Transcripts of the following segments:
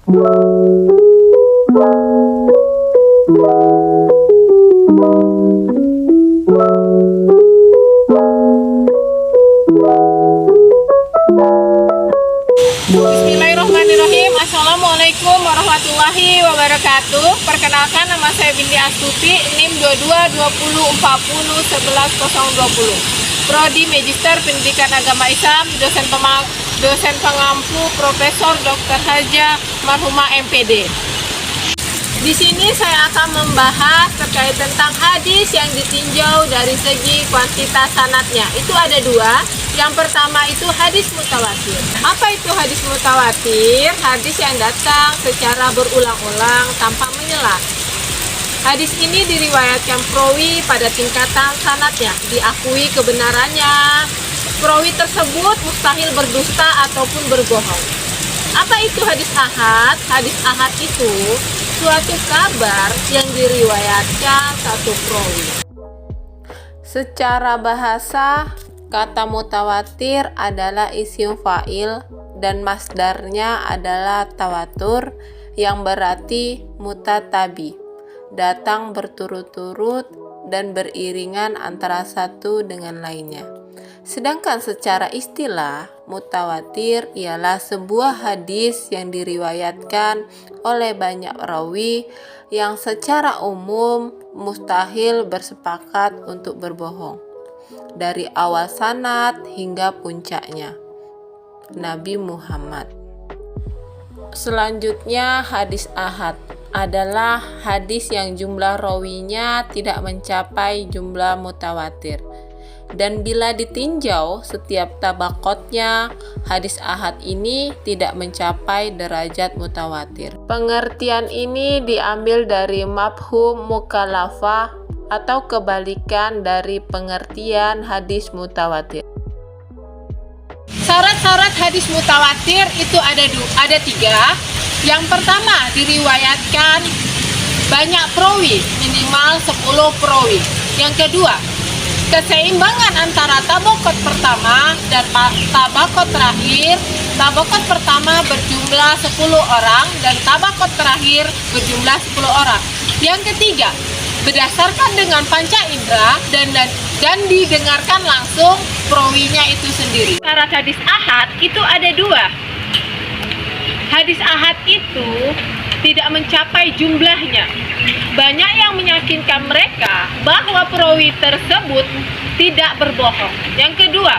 Bismillahirrahmanirrahim. Assalamualaikum warahmatullahi wabarakatuh. Perkenalkan, nama saya Binti Astuti, NIM 2220401120. Prodi Magister Pendidikan Agama Islam, dosen pengampu Profesor Dr. Haja Marhumah MPD. Di sini saya akan membahas terkait tentang hadis yang ditinjau dari segi kuantitas sanadnya. Itu ada dua. Yang pertama itu hadis mutawatir. Apa itu hadis mutawatir? Hadis yang datang secara berulang-ulang tanpa menyela. Hadis ini diriwayatkan perawi pada tingkatan sanadnya, diakui kebenarannya. Perawi tersebut mustahil berdusta ataupun berbohong. Apa itu hadis ahad? Hadis ahad itu suatu kabar yang diriwayatkan satu perawi. Secara bahasa, kata mutawatir adalah isim fa'il dan masdarnya adalah tawatur yang berarti mutatabi, datang berturut-turut dan beriringan antara satu dengan lainnya. Sedangkan secara istilah, mutawatir ialah sebuah hadis yang diriwayatkan oleh banyak rawi yang secara umum mustahil bersepakat untuk berbohong, dari awal sanad hingga puncaknya, Nabi Muhammad. Selanjutnya, hadis ahad adalah hadis yang jumlah rawinya tidak mencapai jumlah mutawatir. Dan bila ditinjau setiap tabaqotnya, hadis ahad ini tidak mencapai derajat mutawatir. Pengertian ini diambil dari mafhum mukhalafah atau kebalikan dari pengertian hadis mutawatir. Syarat-syarat hadis mutawatir itu ada tiga. Yang pertama, diriwayatkan banyak perawi, minimal 10 perawi. Yang kedua, keseimbangan antara tabaqat pertama dan tabaqat terakhir. Tabaqat pertama berjumlah 10 orang dan tabaqat terakhir berjumlah 10 orang. Yang ketiga, berdasarkan dengan panca indera dan didengarkan langsung perawinya itu sendiri. Syarat hadis ahad itu ada dua. Hadis ahad itu tidak mencapai jumlahnya. Banyak yang meyakinkan mereka bahwa perawi tersebut tidak berbohong. Yang kedua,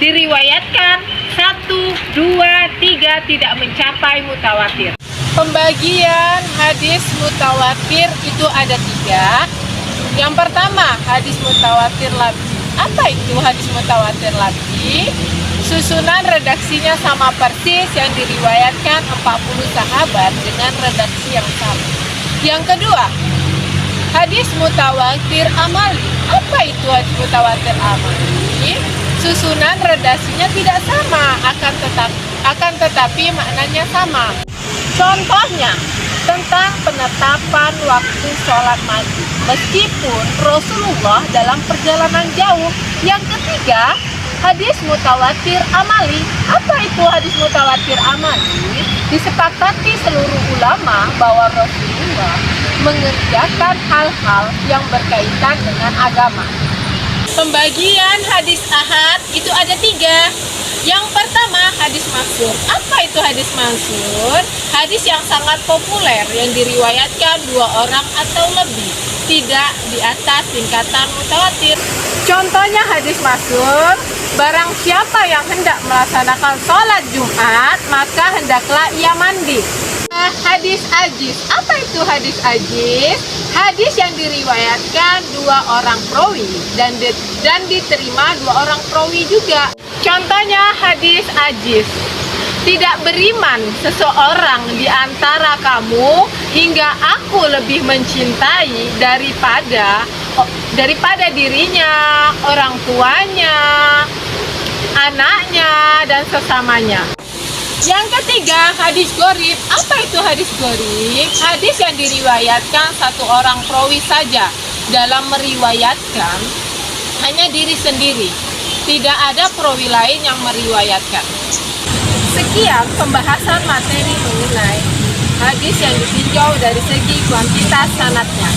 diriwayatkan 1, 2, 3 tidak mencapai mutawatir. Pembagian hadis mutawatir itu ada tiga. Yang pertama, hadis mutawatir labzi. Apa itu hadis mutawatir labzi? Susunan redaksinya sama persis yang diriwayatkan 40 sahabat dengan redaksi yang sama. Yang kedua, hadis mutawatir amali. Apa itu hadis mutawatir amali? Susunan redaksinya tidak sama, akan tetapi maknanya sama. Contohnya, tentang penetapan waktu sholat maghrib, meskipun Rasulullah dalam perjalanan jauh. Yang ketiga, hadis mutawatir amali. Apa itu hadis mutawatir amali? Disepakati seluruh ulama bahwa Rasulullah mengerjakan hal-hal yang berkaitan dengan agama. Pembagian hadis ahad itu ada tiga. Yang pertama, hadis masyhur. Apa itu hadis masyhur? Hadis yang sangat populer yang diriwayatkan 2 orang atau lebih, tidak di atas tingkatan mutawatir. Contohnya hadis masyhur, barang siapa yang hendak melaksanakan sholat Jumat, maka hendaklah ia mandi. Hadis ajiz. Apa itu hadis ajiz? Hadis yang diriwayatkan 2 orang perawi dan diterima 2 orang perawi juga. Contohnya hadis ajiz. Tidak beriman seseorang di antara kamu hingga aku lebih mencintai daripada dirinya, orang tuanya, anaknya, dan sesamanya. Yang ketiga, hadis gharib. Apa itu hadis gharib? Hadis yang diriwayatkan 1 orang perawi saja dalam meriwayatkan hanya diri sendiri. Tidak ada perawi lain yang meriwayatkan. Sekian pembahasan materi mengenai hadis yang ditinjau dari segi kuantitas sanadnya.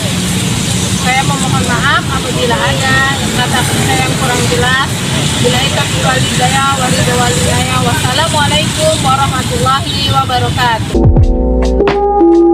Saya memohon maaf apabila ada kata saya yang kurang jelas. Bila taufiq wal hidayah wa ridwan walhidayah. Wassalamualaikum warahmatullahi wabarakatuh.